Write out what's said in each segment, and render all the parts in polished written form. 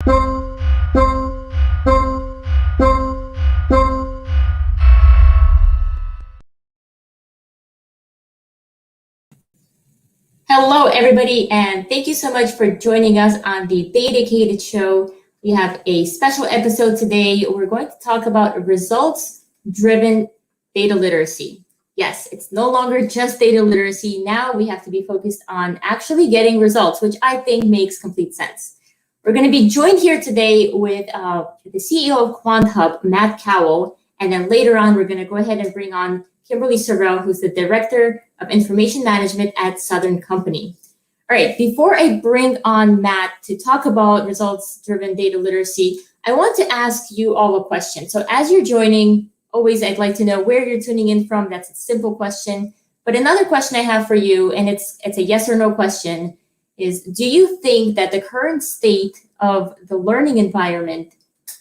Hello, everybody, and thank you so much for joining us on the Dedicated Show. We have a special episode today. We're going to talk about results-driven data literacy. Yes, it's no longer just data literacy. Now we have to be focused on actually getting results, which I think makes complete sense. We're going to be joined here today with the CEO of QuantHub, Matt Cowell, and then later on, we're going to go ahead and bring on Kimberly Sorrell, who's the Director of Information Management at Southern Company. All right, before I bring on Matt to talk about results-driven data literacy, I want to ask you all a question. So as you're joining, always I'd like to know where you're tuning in from. That's a simple question. But another question I have for you, and it's a yes or no question, is do you think that the current state of the learning environment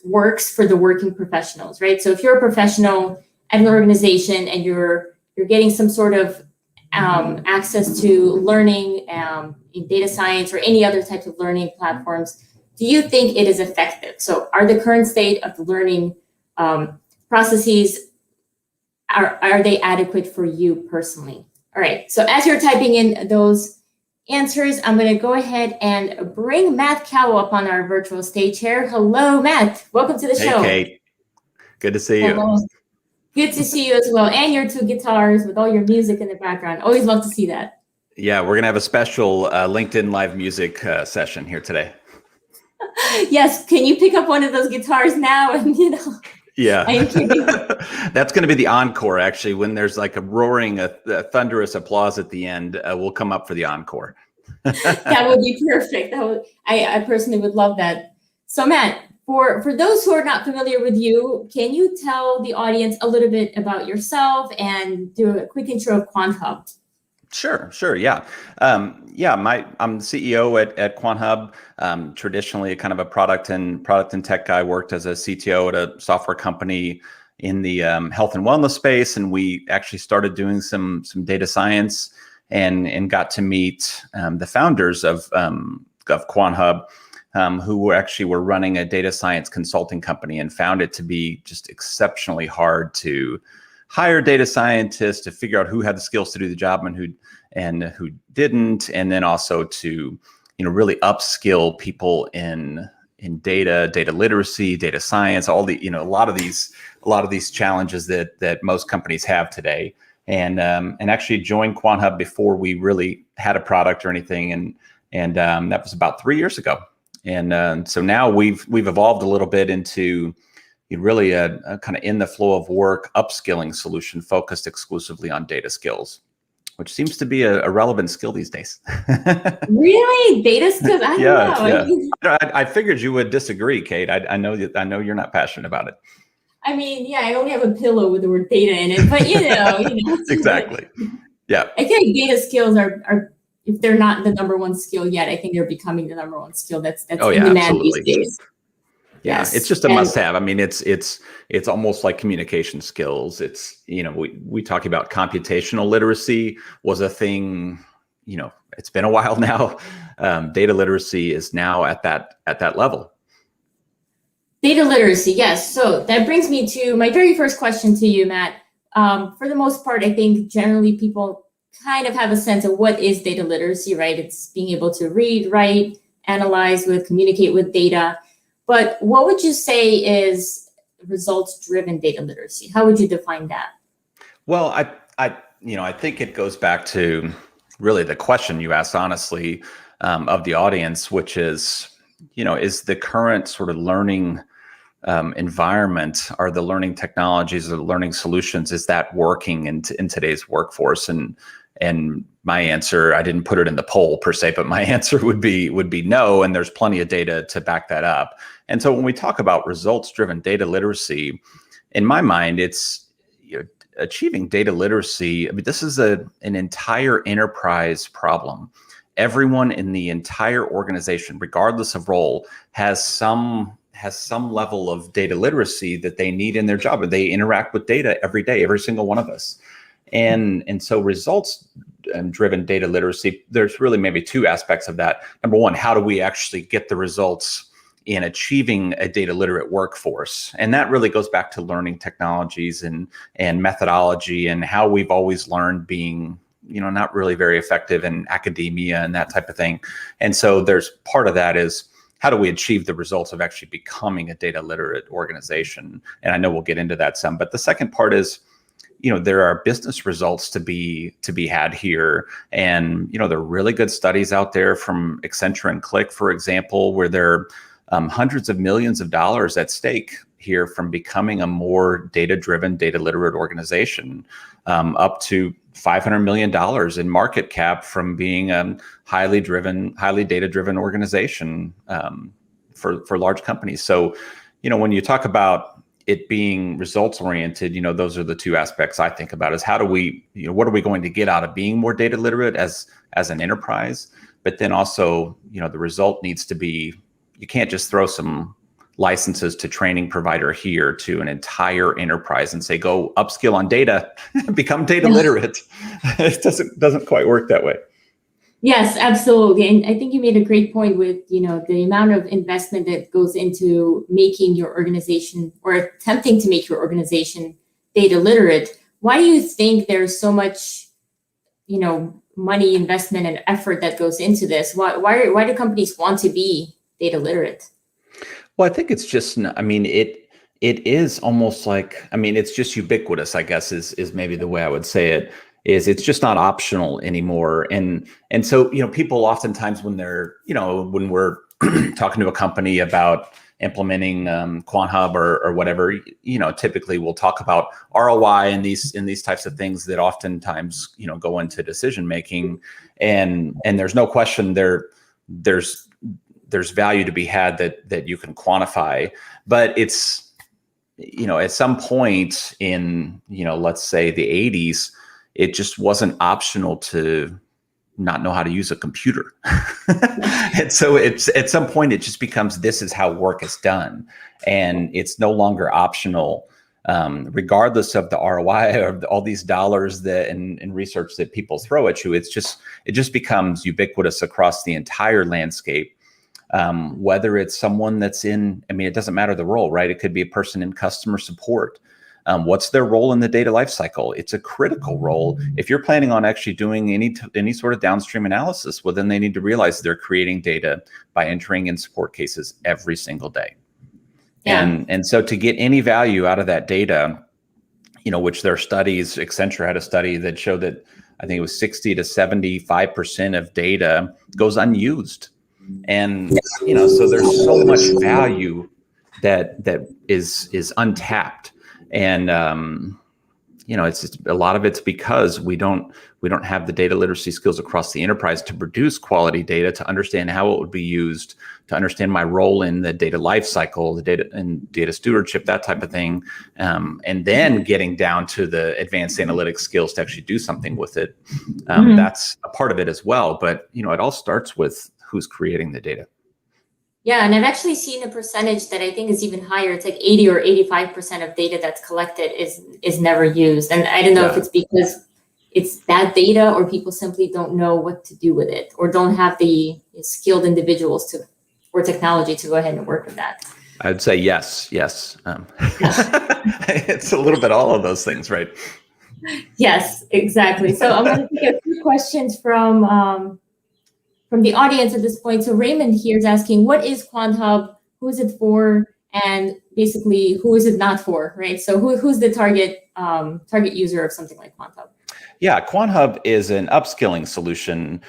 works for the working professionals, right? So if you're a professional at an organization and you're getting some sort of access to learning in data science or any other types of learning platforms, do you think it is effective? So are the current state of the learning processes, are they adequate for you personally? All right, so as you're typing in those answers, I'm going to go ahead and bring Matt Cowell up on our virtual stage here. Hello, Matt. Welcome to the show. Hey, Kate. Good to see you. Good to see you as well. And your two guitars with all your music in the background. Always love to see that. Yeah, we're going to have a special LinkedIn Live music session here today. Yes. Can you pick up one of those guitars now? And, yeah, I am kidding. That's going to be the encore, actually. When there's like a roaring, a thunderous applause at the end, we'll come up for the encore. That would be perfect. I personally would love that. So, Matt, for those who are not familiar with you, can you tell the audience a little bit about yourself and do a quick intro of QuantHub? Sure. Yeah. I'm the CEO at QuantHub. Traditionally, kind of a product and tech guy. Worked as a CTO at a software company in the health and wellness space, and we actually started doing some data science and got to meet the founders of QuantHub, who were running a data science consulting company, and found it to be just exceptionally hard to hire data scientists, to figure out who had the skills to do the job and who didn't, and then also to really upskill people in data literacy, data science, all the a lot of these challenges that most companies have today, and actually joined QuantHub before we really had a product or anything, and that was about 3 years ago. And so now we've evolved a little bit into really a kind of in the flow of work upskilling solution focused exclusively on data skills, which seems to be a relevant skill these days. Really? Data skills? I don't know. I figured you would disagree, Kate. I know you're not passionate about it. I mean, yeah, I only have a pillow with the word data in it, but Exactly. Yeah. I feel like data skills are if they're not the number one skill yet, I think they're becoming the number one skill that's in demand absolutely. these days. Yeah, Yes. it's just a must-have. I mean, it's almost like communication skills. It's we talk about computational literacy was a thing. It's been a while now. Data literacy is now at that level. Data literacy, yes. So that brings me to my very first question to you, Matt. For the most part, I think generally people kind of have a sense of what is data literacy, right? It's being able to read, write, analyze, communicate with data. But what would you say is results-driven data literacy? How would you define that? Well, I think it goes back to really the question you asked, honestly, of the audience, which is, is the current sort of learning environment, are the learning technologies or the learning solutions, is that working in today's workforce? And my answer, I didn't put it in the poll per se, but my answer would be no. And there's plenty of data to back that up. And so when we talk about results-driven data literacy, in my mind, it's achieving data literacy. I mean, this is an entire enterprise problem. Everyone in the entire organization, regardless of role, has some level of data literacy that they need in their job, and they interact with data every day, every single one of us. And so results-driven data literacy, there's really maybe two aspects of that. Number one, how do we actually get the results in achieving a data literate workforce. And that really goes back to learning technologies and methodology and how we've always learned being, not really very effective in academia and that type of thing. And so there's part of that is, how do we achieve the results of actually becoming a data literate organization? And I know we'll get into that some, but the second part is, there are business results to be had here. And, there are really good studies out there from Accenture and Click, for example, where there are hundreds of millions of dollars at stake here from becoming a more data-driven, data literate organization, up to $500 million in market cap from being a highly data-driven organization for large companies. So, when you talk about it being results oriented, those are the two aspects I think about: is how do we, what are we going to get out of being more data literate as an enterprise? But then also, the result needs to be, you can't just throw some licenses to training provider here to an entire enterprise and say, go upskill on data, become data literate. It doesn't quite work that way. Yes, absolutely. And I think you made a great point with, the amount of investment that goes into making your organization or attempting to make your organization data literate. Why do you think there's so much, money, investment, and effort that goes into this? Why do companies want to be data literate? Well, I think it's just, it is almost like, it's just ubiquitous, I guess is maybe the way I would say it. It's just not optional anymore. And so, people oftentimes when they're, when we're talking to a company about implementing QuantHub or whatever, typically we'll talk about ROI and these types of things that oftentimes, go into decision making. And there's no question there's value to be had that you can quantify, but it's, at some point in, let's say the 80s, it just wasn't optional to not know how to use a computer. And so it's, at some point it just becomes, this is how work is done. And it's no longer optional, regardless of the ROI or all these dollars that and research that people throw at you. It just becomes ubiquitous across the entire landscape. Whether it's someone that's in, it doesn't matter the role, right? It could be a person in customer support. What's their role in the data lifecycle? It's a critical role. If you're planning on actually doing any sort of downstream analysis, well, then they need to realize they're creating data by entering in support cases every single day. Yeah. And so to get any value out of that data, which their studies, Accenture had a study that showed that I think it was 60 to 75% of data goes unused. And, so there's so much value that is untapped. And, it's just, a lot of it's because we don't have the data literacy skills across the enterprise to produce quality data, to understand how it would be used, to understand my role in the data lifecycle, the data and data stewardship, that type of thing. And then getting down to the advanced analytics skills to actually do something with it. That's a part of it as well. But, it all starts with who's creating the data. Yeah, and I've actually seen a percentage that I think is even higher. It's like 80 or 85% of data that's collected is never used. And I don't know if it's because it's bad data or people simply don't know what to do with it or don't have the skilled individuals or technology to go ahead and work with that. I'd say yes. It's a little bit all of those things, right? Yes, exactly. So I'm going to take a few questions from the audience at this point. So Raymond here is asking, what is QuantHub? Who is it for? And basically, who is it not for, right? So who's the target user of something like QuantHub? Yeah, QuantHub is an upskilling solution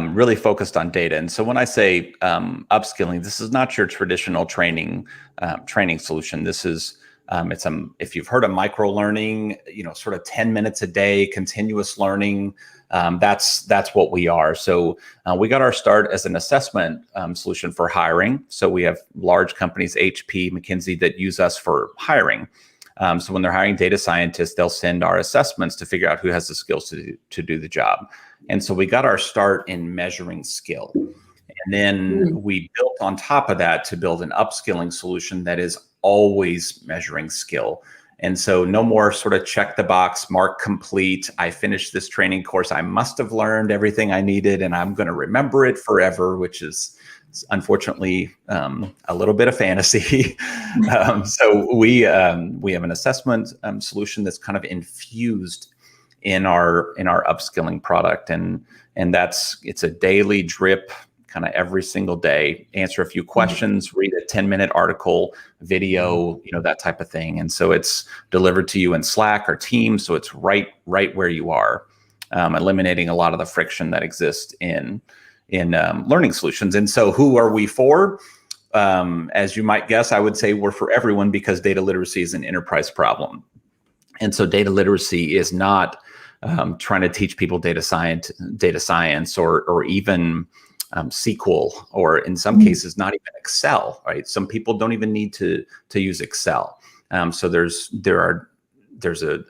really focused on data. And so when I say upskilling, this is not your traditional training solution. This is if you've heard of micro learning, sort of 10 minutes a day, continuous learning. That's what we are. So we got our start as an assessment solution for hiring. So we have large companies, HP, McKinsey, that use us for hiring. So when they're hiring data scientists, they'll send our assessments to figure out who has the skills to do the job. And so we got our start in measuring skill. And then we built on top of that to build an upskilling solution that is always measuring skill. And so no more sort of check the box, mark complete. I finished this training course. I must have learned everything I needed and I'm going to remember it forever, which is unfortunately a little bit of fantasy. So we have an assessment solution that's kind of infused in our upskilling product, and it's a daily drip, kind of every single day, answer a few questions, read a 10-minute article, video, that type of thing. And so it's delivered to you in Slack or Teams, so it's right where you are, eliminating a lot of the friction that exists in learning solutions. And so who are we for? As you might guess, I would say we're for everyone, because data literacy is an enterprise problem. And so data literacy is not trying to teach people data science, or even SQL, or in some cases not even Excel. Right? Some people don't even need to use Excel. So there's a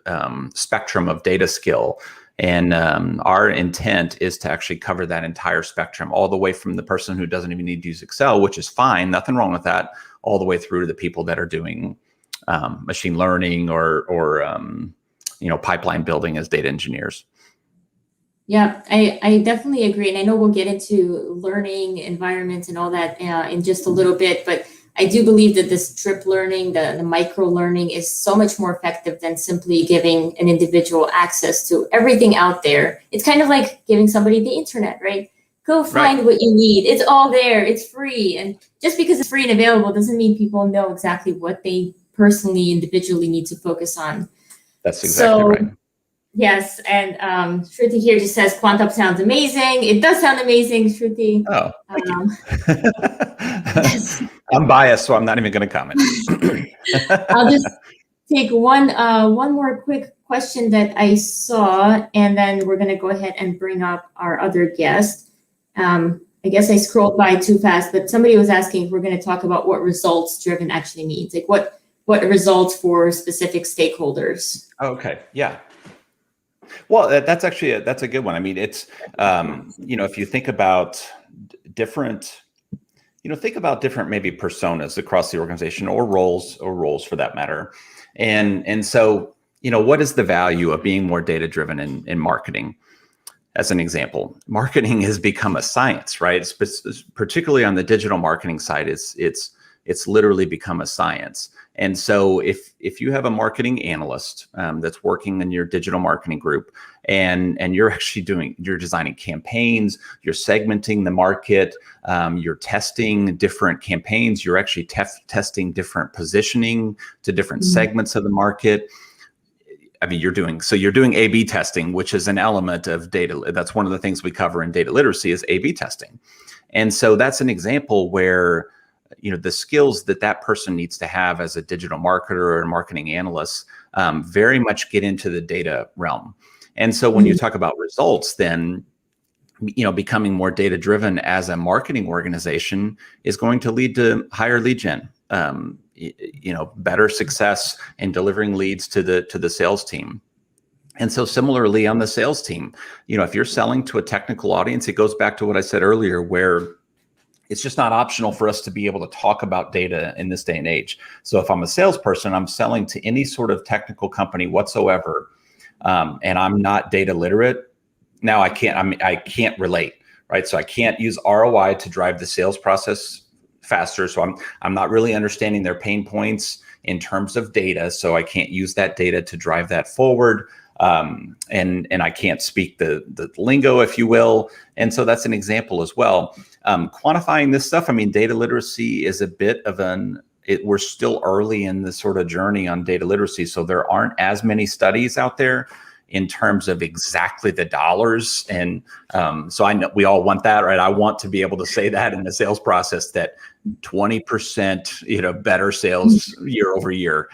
spectrum of data skill. And our intent is to actually cover that entire spectrum, all the way from the person who doesn't even need to use Excel, which is fine, nothing wrong with that, all the way through to the people that are doing machine learning or pipeline building as data engineers. Yeah, I definitely agree. And I know we'll get into learning environments and all that in just a little bit, but I do believe that this drip learning, the micro learning, is so much more effective than simply giving an individual access to everything out there. It's kind of like giving somebody the internet, right? Go find what you need. It's all there. It's free. And just because it's free and available doesn't mean people know exactly what they personally, individually need to focus on. That's exactly right. Yes, and Shruti here just says QuantHub sounds amazing. It does sound amazing, Shruti. Oh, thank you. I'm biased, so I'm not even going to comment. I'll just take one more quick question that I saw, and then we're going to go ahead and bring up our other guest. I guess I scrolled by too fast, but somebody was asking if we're going to talk about what results driven actually means, like what results for specific stakeholders. Okay, yeah. Well, that's a good one. I mean, it's if you think about different maybe personas across the organization, or roles for that matter, and so what is the value of being more data driven in marketing? As an example, marketing has become a science, right? Particularly on the digital marketing side, it's literally become a science. And so if you have a marketing analyst that's working in your digital marketing group, and you're actually you're designing campaigns, you're segmenting the market, you're testing different campaigns, you're actually testing different positioning to different segments of the market. I mean, you're doing A/B testing, which is an element of data. That's one of the things we cover in data literacy, is A/B testing. And so that's an example where the skills that person needs to have as a digital marketer or a marketing analyst very much get into the data realm. And so when you talk about results, then becoming more data driven as a marketing organization is going to lead to higher lead gen, better success in delivering leads to the sales team. And so similarly on the sales team, if you're selling to a technical audience, it goes back to what I said earlier, where it's just not optional for us to be able to talk about data in this day and age. So if I'm a salesperson, I'm selling to any sort of technical company whatsoever, and I'm not data literate, now I can't relate, right? So I can't use ROI to drive the sales process faster. So I'm not really understanding their pain points in terms of data. So I can't use that data to drive that forward. And I can't speak the lingo, if you will. And so that's an example as well. Quantifying this stuff, I mean, data literacy is a bit of we're still early in the sort of journey on data literacy. So there aren't as many studies out there in terms of exactly the dollars. And so I know we all want that, right? I want to be able to say that in the sales process, that 20%, better sales year over year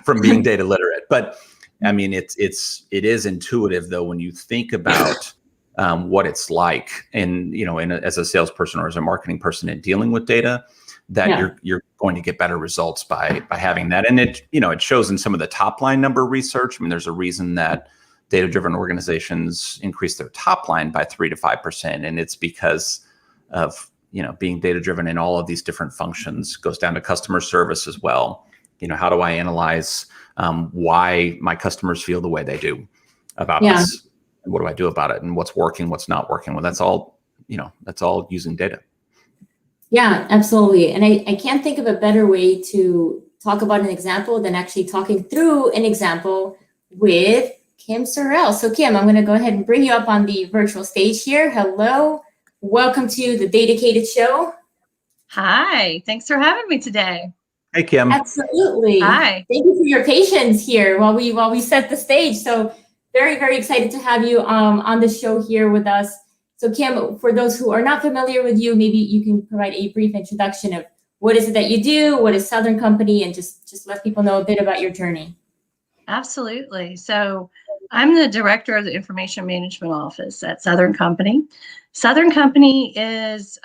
from being data literate. But I mean, it is intuitive though, when you think about what it's like, and as a salesperson or as a marketing person in dealing with data, that you're going to get better results by having that. And it shows in some of the top line number research. I mean, there's a reason that data-driven organizations increase their top line by 3 to 5%, and it's because of being data-driven in all of these different functions. Goes down to customer service as well. How do I analyze why my customers feel the way they do about us? And what do I do about it? And what's working, what's not working? Well, that's all using data. Yeah, absolutely. And I can't think of a better way to talk about an example than actually talking through an example with Kim Sorrell. So Kim, I'm going to go ahead and bring you up on the virtual stage here. Hello. Welcome to the Dedicated Show. Hi, thanks for having me today. Hey, Kim. Absolutely. Hi. Thank you for your patience here while we set the stage. So very excited to have you on the show here with us. So Kim, for those who are not familiar with you, maybe you can provide a brief introduction of what is it that you do, what is Southern Company, and just let people know a bit about your journey. Absolutely. So I'm the director of the Information Management Office at Southern Company. Southern Company is,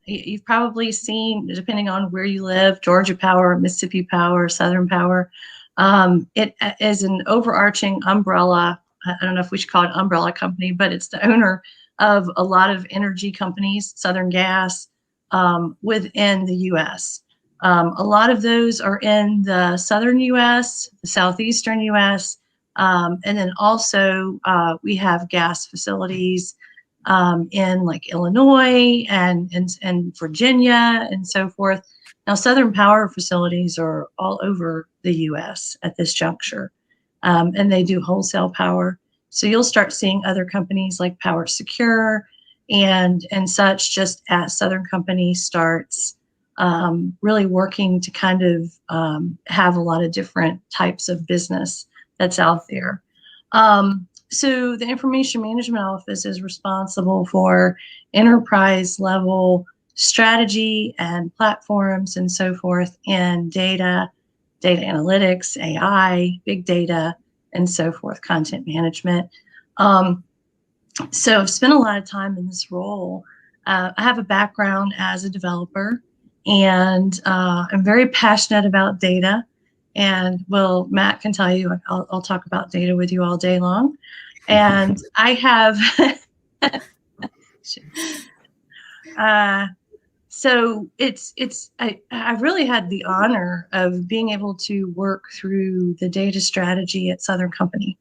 you've probably seen, depending on where you live, Georgia Power, Mississippi Power, Southern Power. It is an overarching umbrella. I don't know if we should call it umbrella company, but it's the owner of a lot of energy companies, Southern Gas, within the U.S. A lot of those are in the southern U.S., the southeastern U.S., and then also we have gas facilities in like Illinois and Virginia and so forth. Now, Southern Power facilities are all over the U.S. at this juncture, and they do wholesale power. So you'll start seeing other companies like Power Secure and such just as Southern Company starts really working to kind of have a lot of different types of business that's out there. So the Information Management Office is responsible for enterprise level strategy and platforms and so forth in data analytics, AI, big data, and so forth, content management. So I've spent a lot of time in this role. I have a background as a developer, and I'm very passionate about data. And well, Matt can tell you, I'll talk about data with you all day long. And I have, so I really had the honor of being able to work through the data strategy at Southern Company.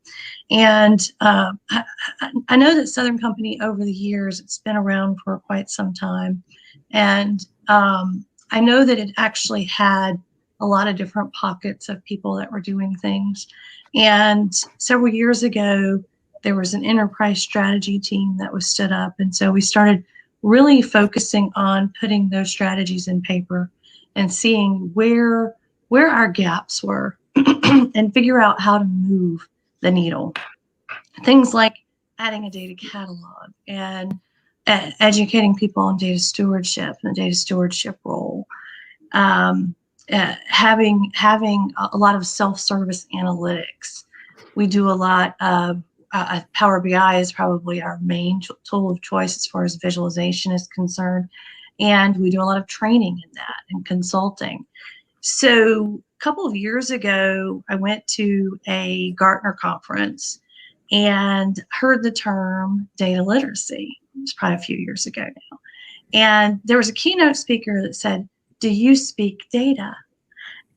And I know that Southern Company over the years, it's been around for quite some time. And I know that it actually had a lot of different pockets of people that were doing things. And several years ago, there was an enterprise strategy team that was stood up. And so we started really focusing on putting those strategies in paper and seeing where our gaps were and figure out how to move the needle. Things like adding a data catalog and educating people on data stewardship and the data stewardship role. Having a lot of self-service analytics. We do a lot of Power BI is probably our main tool of choice as far as visualization is concerned. And we do a lot of training in that and consulting. So a couple of years ago, I went to a Gartner conference and heard the term data literacy. It was probably a few years ago now. And there was a keynote speaker that said, "Do you speak data?"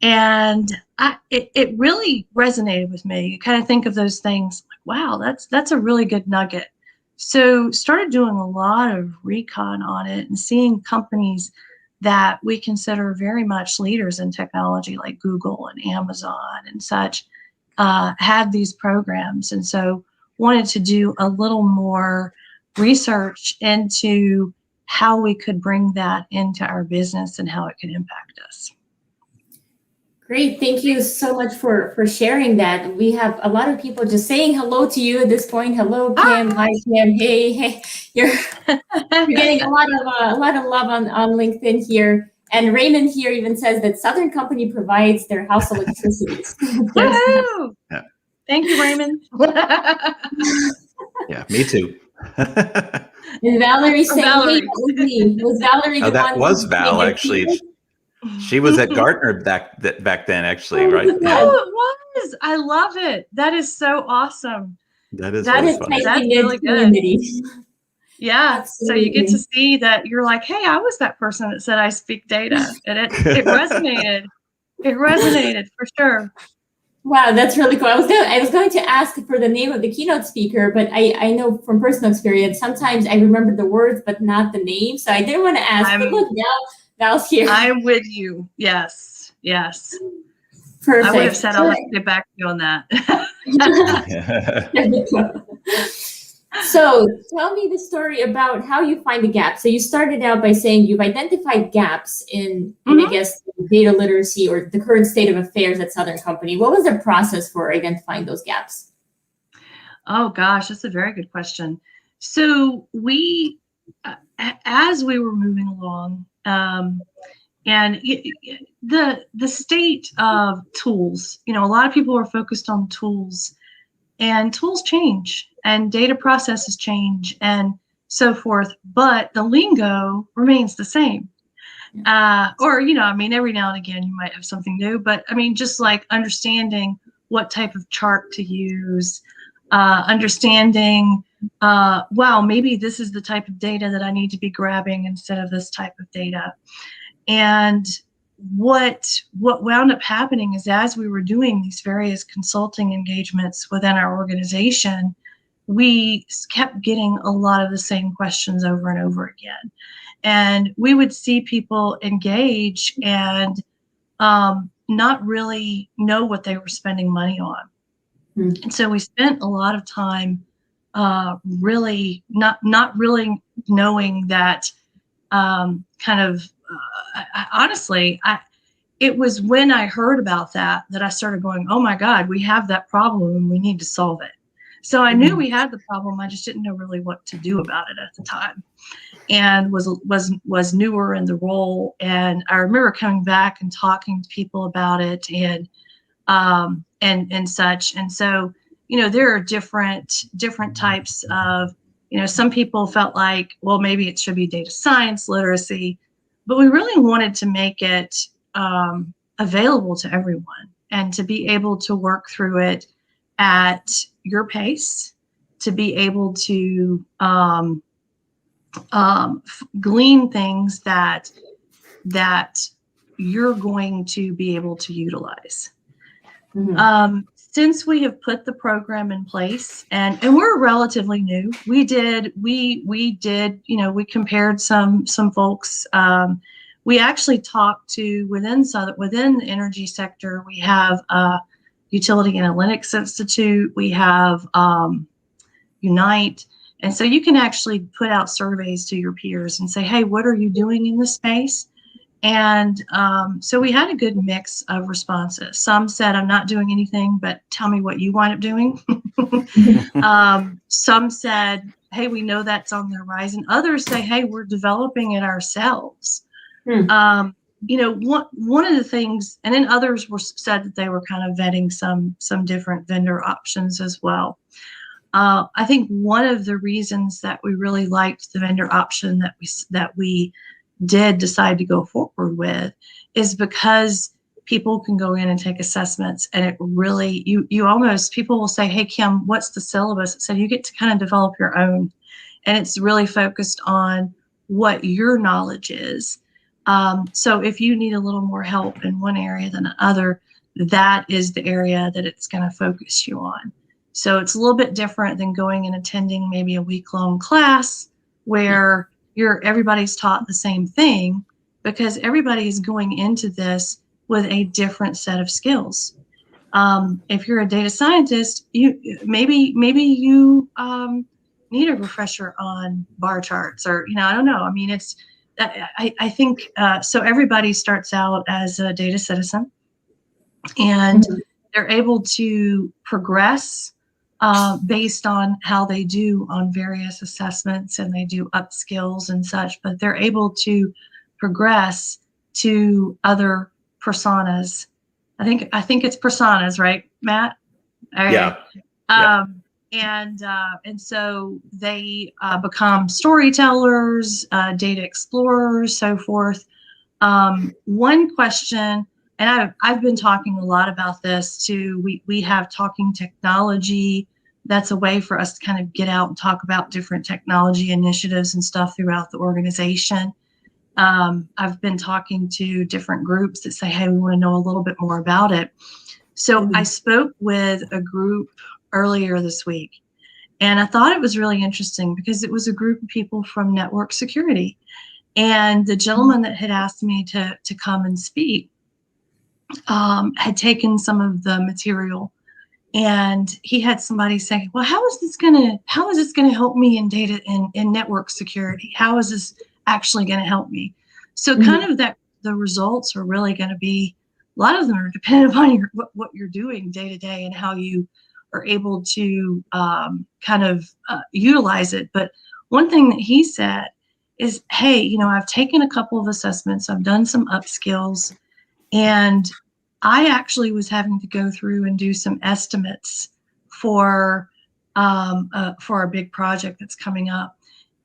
And it really resonated with me. You kind of think of those things like, wow, that's a really good nugget. So started doing a lot of recon on it and seeing companies that we consider very much leaders in technology like Google and Amazon and such had these programs. And so wanted to do a little more research into how we could bring that into our business and how it could impact us. Great. Thank you so much for sharing that. We have a lot of people just saying hello to you at this point. Hello, Kim. Hi, Kim. Hey. You're getting a lot of love on LinkedIn here. And Raymond here even says that Southern Company provides their house electricity. Woohoo! Yeah. Thank you, Raymond. Yeah, me too. And Valerie saying, "Hey, that was me." Was Valerie the one? That was Val, actually. She was at Gartner back then, actually, right? Yeah. Oh, it was. I love it. That is so awesome. That is really funny. That's really good. Yeah. Absolutely. So you get to see that you're like, hey, I was that person that said I speak data. And it resonated. It resonated for sure. Wow, that's really cool. I was going to ask for the name of the keynote speaker, but I know from personal experience, sometimes I remember the words, but not the name. So I didn't want to ask, but look, Val's here. I'm with you. Yes. Yes. Perfect. I would have said I'll have to get back to you on that. So tell me the story about how you find the gaps. So you started out by saying you've identified gaps in I guess, data literacy or the current state of affairs at Southern Company. What was the process for identifying those gaps? Oh gosh, that's a very good question. So we, as we were moving along, and the state of tools, a lot of people are focused on tools, and tools change, and data processes change, and so forth. But the lingo remains the same. Or, every now and again you might have something new, but just like understanding what type of chart to use, understanding, wow, maybe this is the type of data that I need to be grabbing instead of this type of data. And what wound up happening is, as we were doing these various consulting engagements within our organization, we kept getting a lot of the same questions over and over again. And we would see people engage and not really know what they were spending money on. And so we spent a lot of time really not really knowing that honestly, it was when I heard about that I started going, oh my God, we have that problem and we need to solve it. So I knew we had the problem. I just didn't know really what to do about it at the time, and was newer in the role. And I remember coming back and talking to people about it and such. And so, there are different types of, some people felt like, well, maybe it should be data science literacy, but we really wanted to make it available to everyone and to be able to work through it at your pace, to be able to glean things that you're going to be able to utilize. Since we have put the program in place, and we're relatively new, we compared some folks. We actually talked to within the energy sector. We have Utility Analytics Institute. We have Unite. And so you can actually put out surveys to your peers and say, hey, what are you doing in this space? And so we had a good mix of responses. Some said, I'm not doing anything, but tell me what you wind up doing. Some said, hey, we know that's on the horizon. Others say, hey, we're developing it ourselves. One of the things, and then others said that they were kind of vetting some different vendor options as well. I think one of the reasons that we really liked the vendor option that we did decide to go forward with is because people can go in and take assessments, and it really, people will say, hey, Kim, what's the syllabus? So you get to kind of develop your own, and it's really focused on what your knowledge is. So if you need a little more help in one area than the other, that is the area that it's going to focus you on. So it's a little bit different than going and attending maybe a week-long class where everybody's taught the same thing, because everybody is going into this with a different set of skills. If you're a data scientist, you maybe you need a refresher on bar charts, or I don't know. I think so. Everybody starts out as a data citizen, and they're able to progress based on how they do on various assessments, and they do upskills and such, but they're able to progress to other personas. I think it's personas, right, Matt? Okay. Yeah. And so they become storytellers, data explorers, so forth. One question, and I've been talking a lot about this too. We have talking technology. That's a way for us to kind of get out and talk about different technology initiatives and stuff throughout the organization. I've been talking to different groups that say, hey, we want to know a little bit more about it. So I spoke with a group earlier this week, and I thought it was really interesting because it was a group of people from network security. And the gentleman that had asked me to come and speak had taken some of the material, and he had somebody say, well, how is this gonna help me in data in network security? How is this actually going to help me? So kind of that the results are really going to be, a lot of them are dependent upon what you're doing day to day and how you are able to utilize it. But one thing that he said is, hey, I've taken a couple of assessments, I've done some upskills, and I actually was having to go through and do some estimates for a big project that's coming up,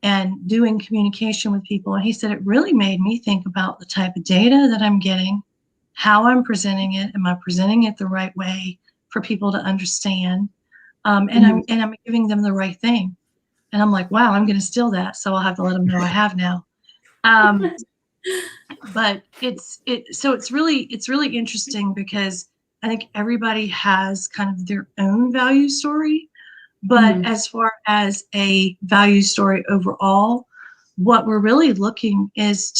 and doing communication with people. And he said it really made me think about the type of data that I'm getting, how I'm presenting it. Am I presenting it the right way for people to understand? And I'm giving them the right thing. And I'm like, wow, I'm going to steal that. So I'll have to let them know I have now. But it's really interesting because I think everybody has kind of their own value story. But as far as a value story overall, what we're really looking is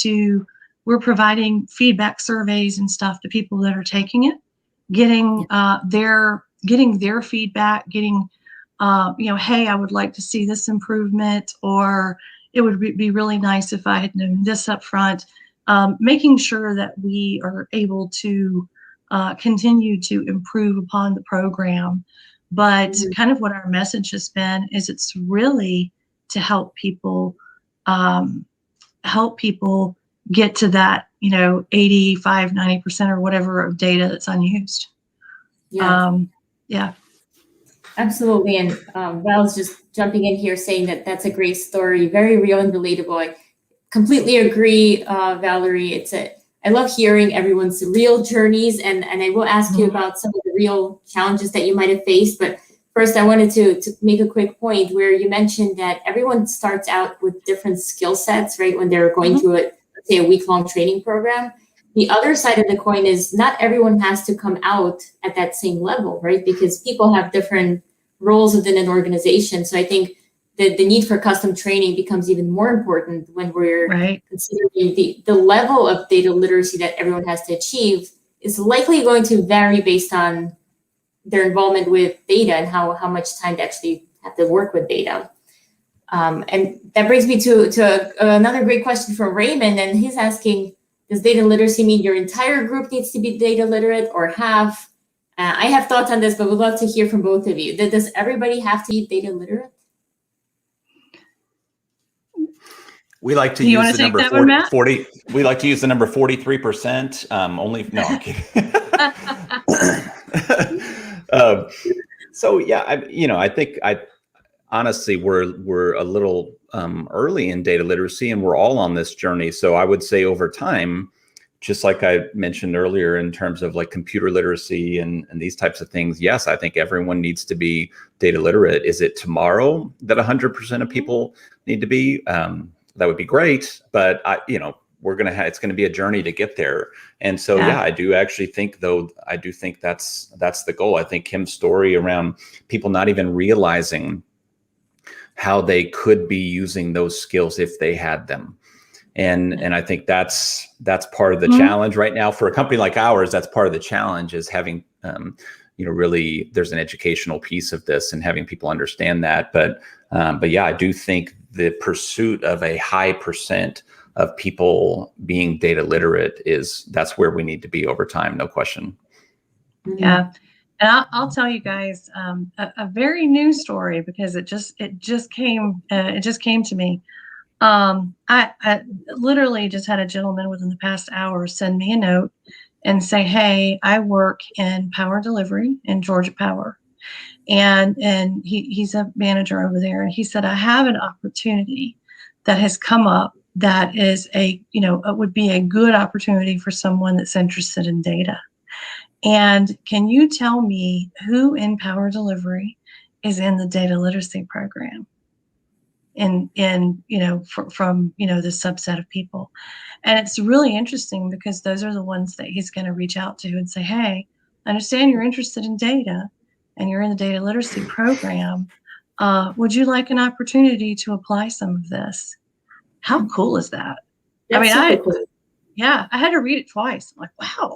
we're providing feedback surveys and stuff to people that are taking it, getting their feedback, getting hey, I would like to see this improvement, or it would be really nice if I had known this up front. Making sure that we are able to continue to improve upon the program. But kind of what our message has been is it's really to help people get to that, 85, 90% or whatever of data that's unused. Yeah. Absolutely. And Val's just jumping in here saying that that's a great story, very real and relatable. I completely agree, Valerie. I love hearing everyone's real journeys, and I will ask you about some of the real challenges that you might have faced. But first, I wanted to make a quick point where you mentioned that everyone starts out with different skill sets, right? When they're going through let's say a week-long training program. The other side of the coin is not everyone has to come out at that same level, right? Because people have different roles within an organization. So I think the need for custom training becomes even more important when we're considering the level of data literacy that everyone has to achieve is likely going to vary based on their involvement with data and how much time they actually have to work with data. And that brings me to another great question from Raymond, and he's asking, does data literacy mean your entire group needs to be data literate or half? I have thoughts on this, but we'd love to hear from both of you. Does everybody have to be data literate? We like to use the number 40. We like to use the number 43%. Only no, I'm kidding. So yeah, I think honestly we're a little early in data literacy, and we're all on this journey. So I would say over time, just like I mentioned earlier, in terms of like computer literacy and these types of things, yes, I think everyone needs to be data literate. Is it tomorrow that 100% of people need to be? That would be great, but it's going to be a journey to get there. And so, I do actually think, that's the goal. I think Kim's story around people not even realizing how they could be using those skills if they had them. And I think that's part of the challenge right now for a company like ours. That's part of the challenge, is having, really there's an educational piece of this and having people understand that. But yeah, I do think the pursuit of a high percent of people being data literate that's where we need to be over time. No question. Yeah. And I'll tell you guys a very new story, because it just came to me. I literally just had a gentleman within the past hour send me a note and say, hey, I work in power delivery in Georgia Power. And he's a manager over there. And he said, I have an opportunity that has come up that is it would be a good opportunity for someone that's interested in data. And can you tell me who in power delivery is in the data literacy program? From this subset of people. And it's really interesting because those are the ones that he's going to reach out to and say, hey, I understand you're interested in data and you're in the data literacy program. Would you like an opportunity to apply some of this? How cool is that? That's super cool. Yeah, I had to read it twice. I'm like, wow.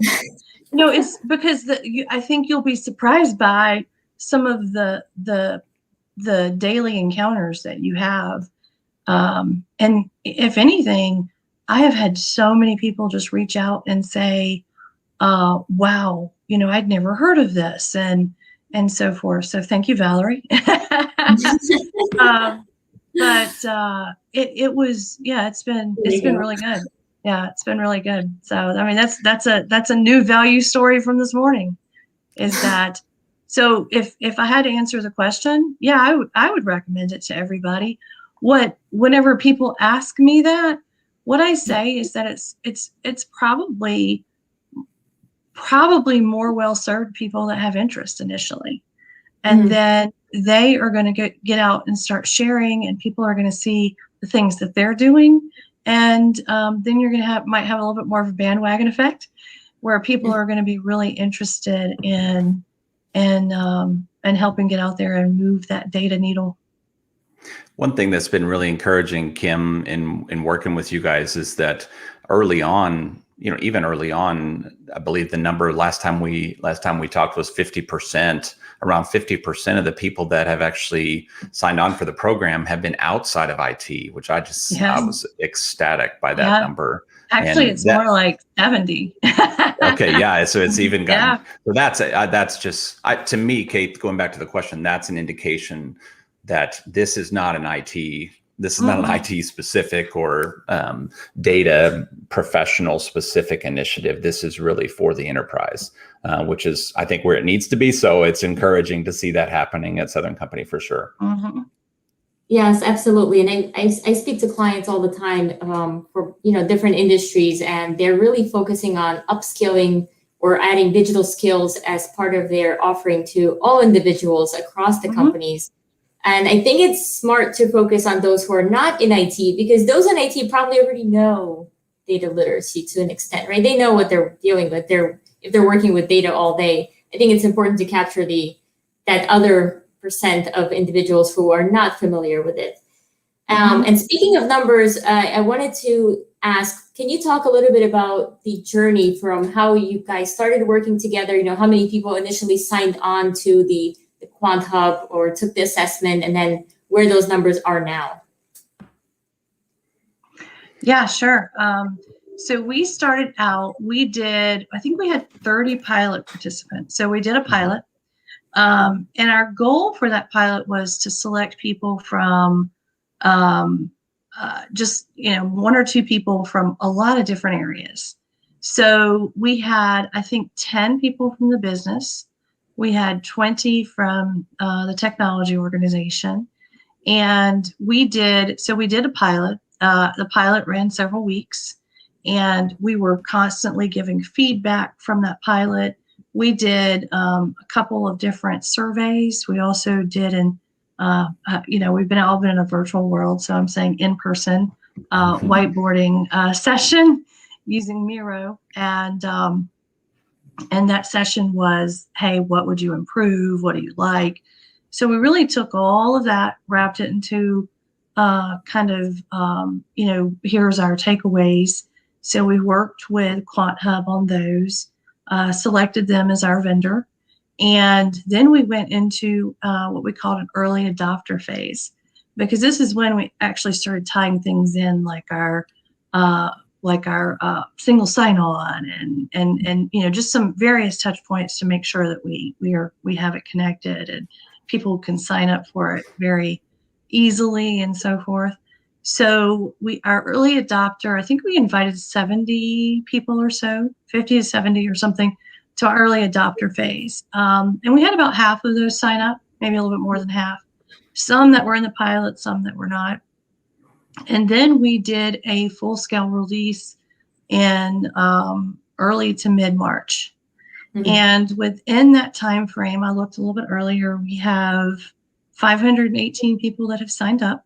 It's because I think you'll be surprised by some of the daily encounters that you have. And if anything, I have had so many people just reach out and say, wow, I'd never heard of this and so forth. So thank you, Valerie. But it was, it's been really good. Yeah, it's been really good. So I mean, that's a new value story from this morning, is that. So if I had to answer the question, yeah, I would recommend it to everybody. Whenever people ask me that, what I say is that it's probably more well served people that have interest initially, and then they are going to get out and start sharing, and people are going to see the things that they're doing, and then you're going to might have a little bit more of a bandwagon effect, where people are going to be really interested in helping get out there and move that data needle. One thing that's been really encouraging, Kim, in working with you guys is that early on, even early on, I believe the number last time we talked was 50%. Around 50% of the people that have actually signed on for the program have been outside of IT, which I was ecstatic by that number. Actually, it's more like 70. Okay, yeah. So it's even gotten. So that's just to me, Kate. Going back to the question, that's an indication that this is not an IT. This is not an IT specific or data professional specific initiative. This is really for the enterprise, which is, I think, where it needs to be. So it's encouraging to see that happening at Southern Company for sure. Mm-hmm. Yes, absolutely. And I speak to clients all the time for different industries, and they're really focusing on upskilling or adding digital skills as part of their offering to all individuals across the companies. And I think it's smart to focus on those who are not in IT, because those in IT probably already know data literacy to an extent, right? They know what they're dealing with. If they're working with data all day. I think it's important to capture that other % of individuals who are not familiar with it. And speaking of numbers, I wanted to ask, can you talk a little bit about the journey from how you guys started working together? How many people initially signed on to the QuantHub or took the assessment, and then where those numbers are now? Yeah, sure. So we started out, I think we had 30 pilot participants. So we did a pilot. And our goal for that pilot was to select people from just, one or two people from a lot of different areas. So we had, I think, 10 people from the business. We had 20 from the technology organization. And we did a pilot. The pilot ran several weeks, and we were constantly giving feedback from that pilot. We did a couple of different surveys. We also did we've all been in a virtual world, so I'm saying in-person whiteboarding session using Miro. And that session was, hey, what would you improve? What do you like? So we really took all of that, wrapped it into here's our takeaways. So we worked with QuantHub on those, selected them as our vendor. And then we went into what we called an early adopter phase, because this is when we actually started tying things in, like our single sign-on and just some various touch points to make sure that we have it connected and people can sign up for it very easily and so forth. So our early adopter, I think we invited 70 people or so, 50 to 70 or something, to our early adopter phase. And we had about half of those sign up, maybe a little bit more than half. Some that were in the pilot, some that were not. And then we did a full-scale release in early to mid-March. And within that time frame, I looked a little bit earlier, we have 518 people that have signed up.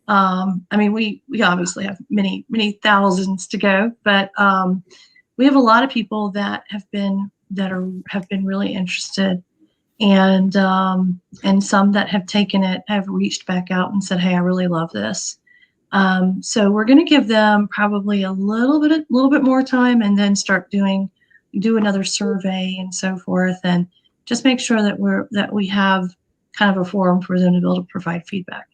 We obviously have many, many thousands to go, but we have a lot of people that have been have been really interested, and some that have taken it have reached back out and said, "Hey, I really love this." So we're going to give them probably a little bit more time, and then do another survey and so forth, and just make sure that we have kind of a forum for them to be able to provide feedback.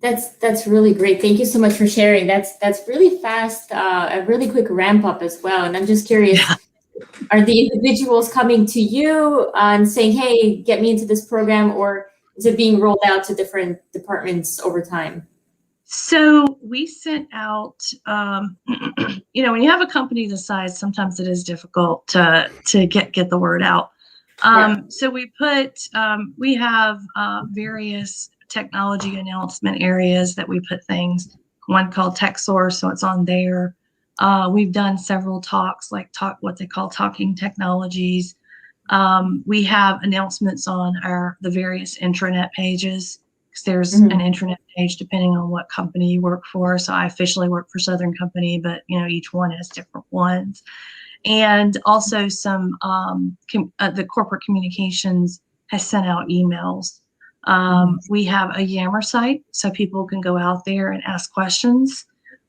That's really great. Thank you so much for sharing. That's really fast, a really quick ramp up as well. And I'm just curious, are the individuals coming to you and saying, "Hey, get me into this program," or is it being rolled out to different departments over time? So we sent out, when you have a company this size, sometimes it is difficult to get the word out. So we have various technology announcement areas that we put things. One called Tech Source, so it's on there. We've done several talks, what they call talking technologies. We have announcements on the various intranet pages, because there's an intranet page depending on what company you work for. So I officially work for Southern Company, but each one has different ones. And also the corporate communications has sent out emails. We have a Yammer site, so people can go out there and ask questions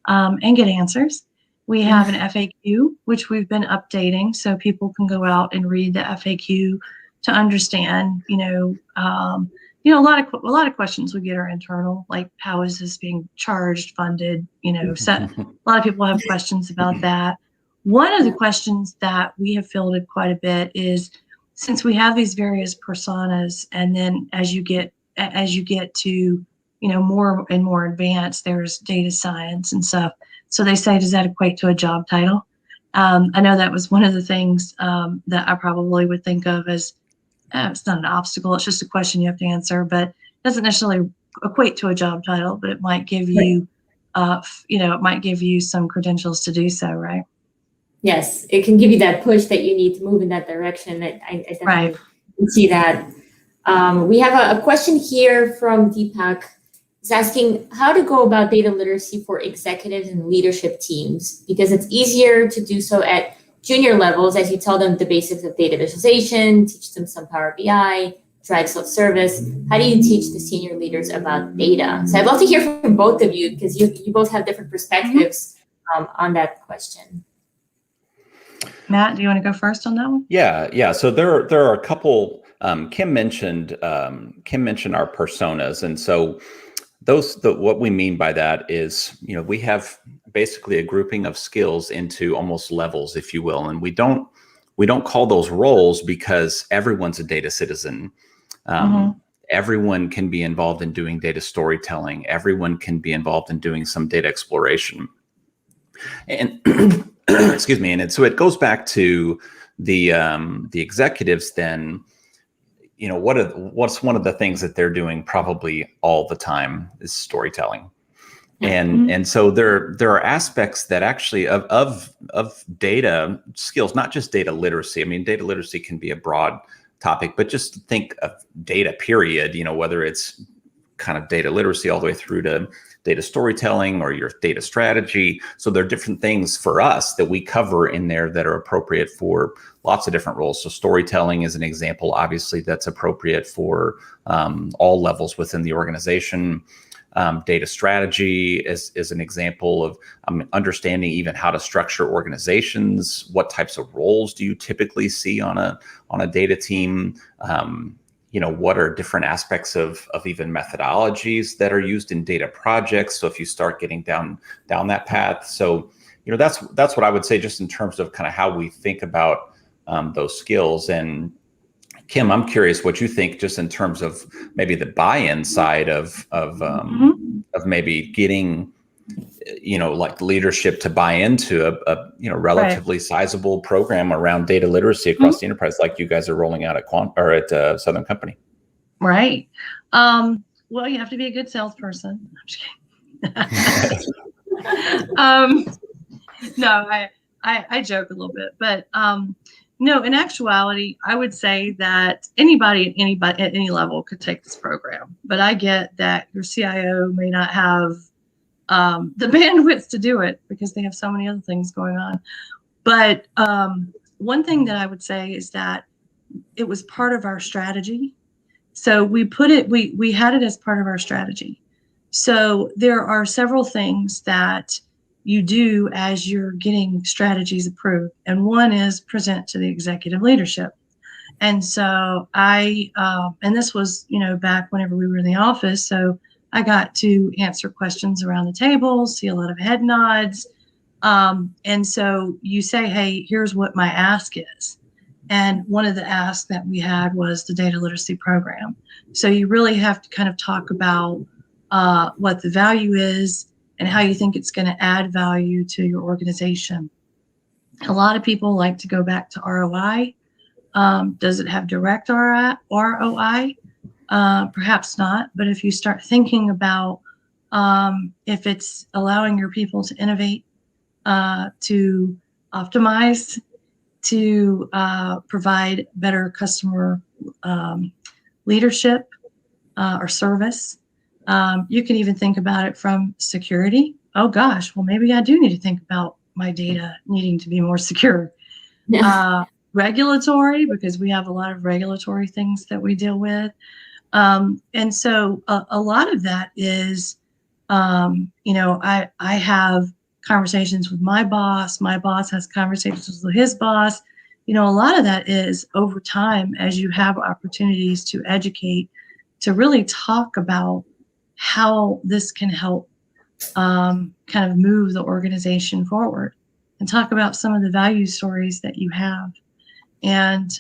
and get answers. We have an FAQ, which we've been updating, so people can go out and read the FAQ to understand. A lot of questions we get are internal, like how is this being charged, funded? So a lot of people have questions about that. One of the questions that we have fielded quite a bit is, since we have these various personas, and then as you get to more and more advanced, there's data science and stuff. So they say, does that equate to a job title? I know that was one of the things that I probably would think of as, it's not an obstacle, it's just a question you have to answer, but it doesn't necessarily equate to a job title, but it might give you, some credentials to do so, right? Yes, it can give you that push that you need to move in that direction. I definitely can see that. We have a question here from Deepak. He's asking how to go about data literacy for executives and leadership teams, because it's easier to do so at junior levels as you tell them the basics of data visualization, teach them some Power BI, drive self-service. How do you teach the senior leaders about data? So I'd love to hear from both of you, because you both have different perspectives on that question. Matt, do you want to go first on that one? Yeah. So there are a couple. Kim mentioned our personas, and so what we mean by that is, we have basically a grouping of skills into almost levels, if you will, and we don't call those roles because everyone's a data citizen. Everyone can be involved in doing data storytelling. Everyone can be involved in doing some data exploration. And excuse me. And so it goes back to the executives then. What's one of the things that they're doing probably all the time is storytelling. And so there are aspects that actually of data skills, not just data literacy. I mean, data literacy can be a broad topic, but just think of data period, whether it's kind of data literacy all the way through to data storytelling or your data strategy. So there are different things for us that we cover in there that are appropriate for lots of different roles. So storytelling is an example, obviously, that's appropriate for all levels within the organization. Data strategy is an example of understanding even how to structure organizations. What types of roles do you typically see on a data team? What are different aspects of even methodologies that are used in data projects? So if you start getting down that path, so that's what I would say, just in terms of kind of how we think about those skills. And Kim, I'm curious what you think, just in terms of maybe the buy-in side of maybe getting like leadership to buy into a relatively sizable program around data literacy across the enterprise, like you guys are rolling out at Southern Company. Right. Well, you have to be a good salesperson. I'm just kidding. No, I joke a little bit, but no, in actuality, I would say that anybody at any level could take this program, but I get that your CIO may not have the bandwidth to do it because they have so many other things going on. But one thing that I would say is that it was part of our strategy. So we had it as part of our strategy. So there are several things that you do as you're getting strategies approved. And one is present to the executive leadership. And so and this was, back whenever we were in the office. So I got to answer questions around the table, see a lot of head nods. And so you say, hey, here's what my ask is. And one of the asks that we had was the data literacy program. So you really have to kind of talk about what the value is and how you think it's going to add value to your organization. A lot of people like to go back to ROI. Does it have direct ROI? Perhaps not. But if you start thinking about if it's allowing your people to innovate, to optimize, to provide better customer leadership or service. You can even think about it from security. Oh gosh, well, maybe I do need to think about my data needing to be more secure. Yeah. Regulatory, because we have a lot of regulatory things that we deal with. And so a lot of that is, I have conversations with my boss has conversations with his boss. A lot of that is over time as you have opportunities to educate, to really talk about how this can help kind of move the organization forward, and talk about some of the value stories that you have. And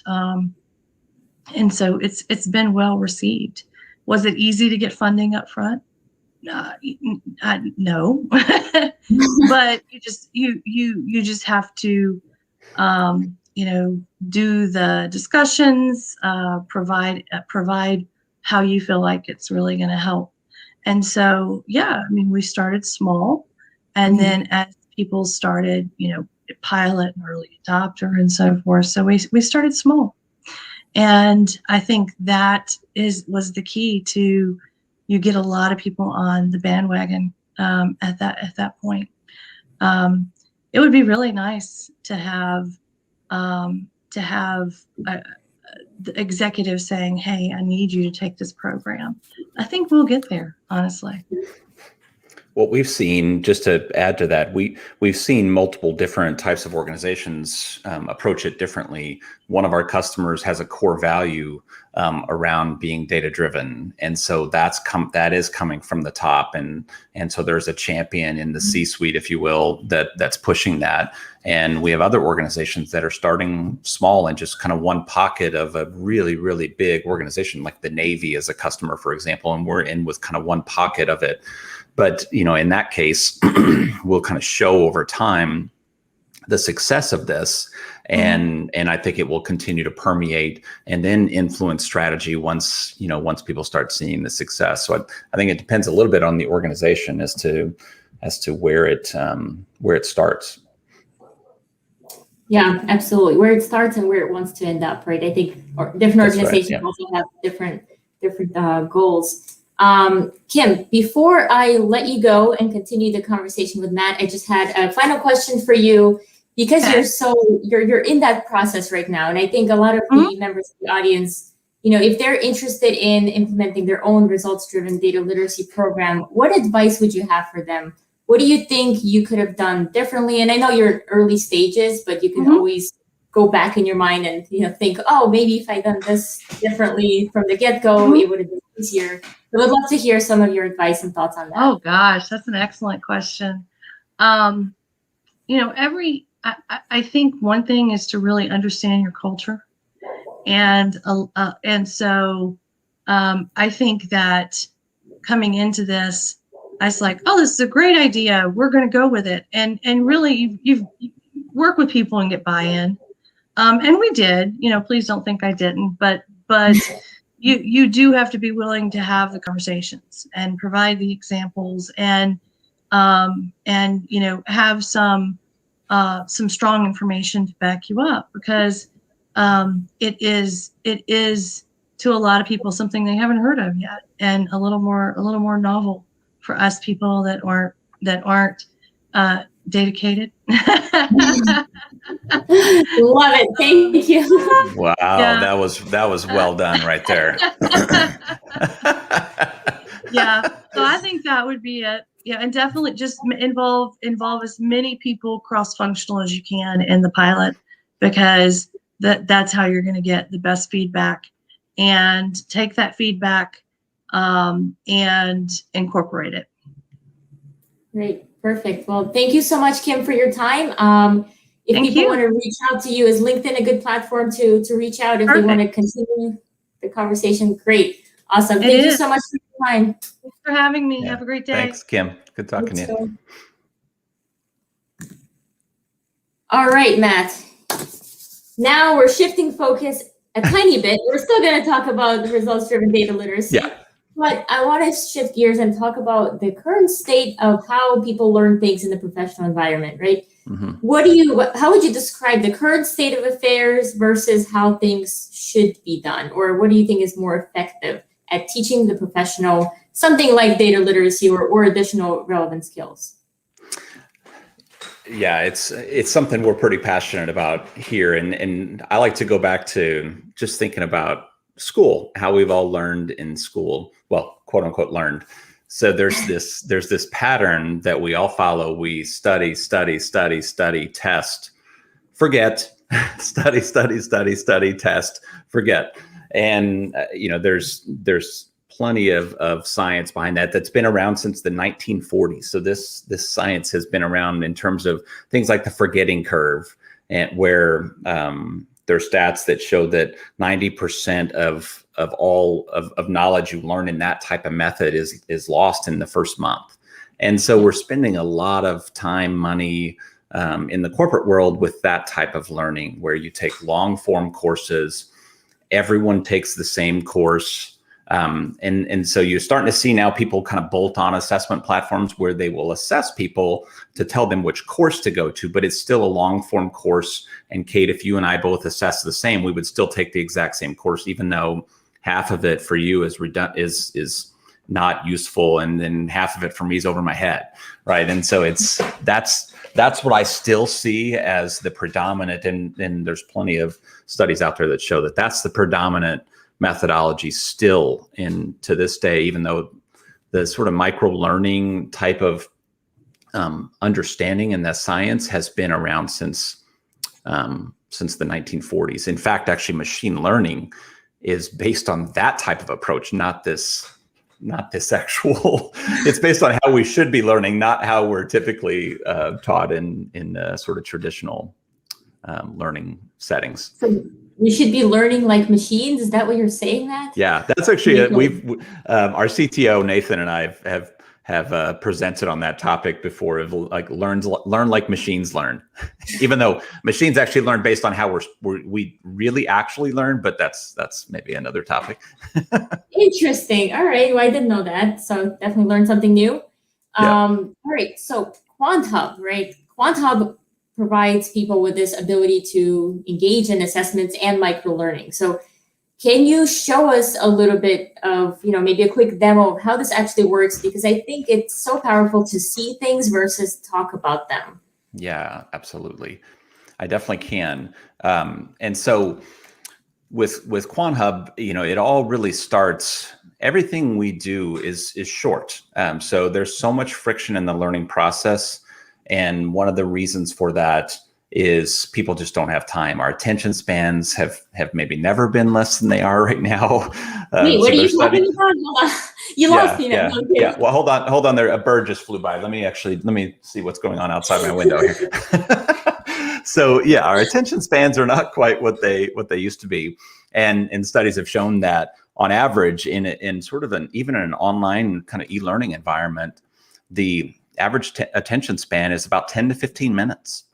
so it's been well received. Was it easy to get funding up front? No, but you just have to do the discussions, provide how you feel like it's really going to help. And so we started small, and then as people started pilot and early adopter and so forth, so we started small. And I think that was the key to, you get a lot of people on the bandwagon at that point. It would be really nice to have the executive saying, hey, I need you to take this program. I think we'll get there, honestly. What we've seen, just to add to that, we've seen multiple different types of organizations approach it differently. One of our customers has a core value around being data driven, and so that is coming from the top, and so there's a champion in the C-suite, if you will, that's pushing that. And we have other organizations that are starting small and just kind of one pocket of a really, really big organization, like the Navy as a customer, for example, and we're in with kind of one pocket of it. But, in that case, we'll kind of show over time the success of this. And I think it will continue to permeate and then influence strategy once people start seeing the success. So I think it depends a little bit on the organization as to where it starts. Yeah, absolutely. Where it starts and where it wants to end up, right? I think different organizations also have different goals. Kim, before I let you go and continue the conversation with Matt, I just had a final question for you, because you're in that process right now. And I think a lot of the members of the audience, if they're interested in implementing their own results-driven data literacy program, what advice would you have for them? What do you think you could have done differently? And I know you're in early stages, but you can always go back in your mind and think, oh, maybe if I'd done this differently from the get-go, it would have been easier. So I'd love to hear some of your advice and thoughts on that. Oh gosh, that's an excellent question. I think one thing is to really understand your culture, and so I think that coming into this, I was like, oh, this is a great idea. We're going to go with it, and really, you've work with people and get buy-in, and we did. Please don't think I didn't, but you do have to be willing to have the conversations and provide the examples, and have some strong information to back you up, because it is to a lot of people something they haven't heard of yet, and a little more novel for us people that aren't dedicated. Love it. Thank you. Wow, Yeah. that was well done right there. Yeah. So I think that would be it. Yeah, and definitely just involve as many people cross-functional as you can in the pilot, because that's how you're going to get the best feedback, and take that feedback and incorporate it. Great. Perfect. Well, thank you so much, Kim, for your time. If Thank people you. want to reach out to you, is LinkedIn a good platform to reach out if they want to continue the conversation? Great. Awesome. Thank you so much for your time. Thanks for having me. Yeah. Have a great day. Thanks, Kim. Good talking to you. All right, Matt. Now we're shifting focus a tiny bit. We're still going to talk about results-driven data literacy. Yeah. But I want to shift gears and talk about the current state of how people learn things in the professional environment, right? Mm-hmm. How would you describe the current state of affairs versus how things should be done? Or what do you think is more effective at teaching the professional something like data literacy or additional relevant skills? Yeah, it's something we're pretty passionate about here. And I like to go back to just thinking about school, how we've all learned in school, well, quote unquote, learned. So there's this pattern that we all follow. We study, test, forget, study, test, forget. And there's plenty of science behind that that's been around since the 1940s. So this science has been around in terms of things like the forgetting curve, and where there's stats that show that 90% of all of knowledge you learn in that type of method is lost in the first month. And so we're spending a lot of time, money in the corporate world with that type of learning, where you take long form courses, everyone takes the same course. And so you're starting to see now people kind of bolt on assessment platforms where they will assess people to tell them which course to go to, but it's still a long form course. And Kate, if you and I both assess the same, we would still take the exact same course, even though half of it for you is not useful, and then half of it for me is over my head, right? And so that's what I still see as the predominant, and there's plenty of studies out there that show that that's the predominant methodology still to this day, even though the sort of micro learning type of understanding and that science has been around since the 1940s. In fact, actually, machine learning is based on that type of approach, not this actual. It's based on how we should be learning, not how we're typically taught in sort of traditional learning settings. So we should be learning like machines. Is that what you're saying, Matt? Yeah, that's actually our CTO Nathan and I have presented on that topic before. Of like learn like machines learn, even though machines actually learn based on how we really actually learn. But that's maybe another topic. Interesting. All right. Well, I didn't know that, so definitely learned something new. All right. So QuantHub, right? QuantHub provides people with this ability to engage in assessments and micro learning. So can you show us a little bit of, maybe a quick demo of how this actually works? Because I think it's so powerful to see things versus talk about them. Yeah, absolutely. I definitely can. And so with QuantHub, it all really starts, everything we do is short. So there's so much friction in the learning process. And one of the reasons for that is people just don't have time. Our attention spans have maybe never been less than they are right now. Wait, what are you talking about? You lost me now. Yeah. Well, hold on there. A bird just flew by. Let me see what's going on outside my window here. So yeah, our attention spans are not quite what they used to be. And studies have shown that on average in sort of even in an online kind of e-learning environment, the average attention span is about 10 to 15 minutes.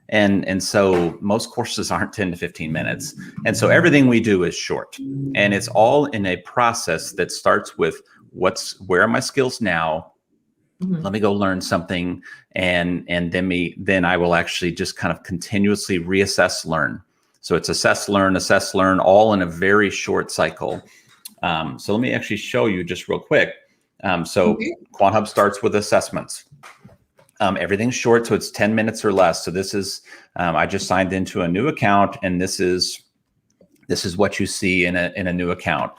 And so most courses aren't 10 to 15 minutes. And so everything we do is short. And it's all in a process that starts with where are my skills now? Mm-hmm. Let me go learn something. And then I will actually just kind of continuously reassess, learn. So it's assess, learn, all in a very short cycle. So let me actually show you just real quick. So QuantHub starts with assessments. Everything's short, so it's 10 minutes or less. So this is, I just signed into a new account, and this is what you see in a new account.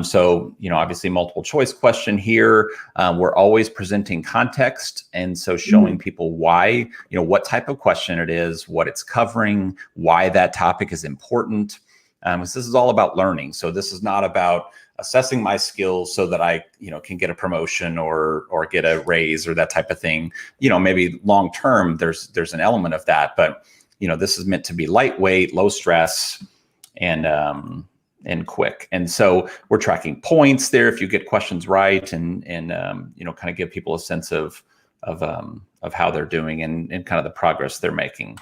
So, obviously multiple choice question here. We're always presenting context. And so showing people why, what type of question it is, what it's covering, why that topic is important. Because this is all about learning. So this is not about assessing my skills so that I, can get a promotion or get a raise or that type of thing. Maybe long term, there's an element of that, but this is meant to be lightweight, low stress, and quick. And so we're tracking points there if you get questions right, and kind of give people a sense of how they're doing and kind of the progress they're making.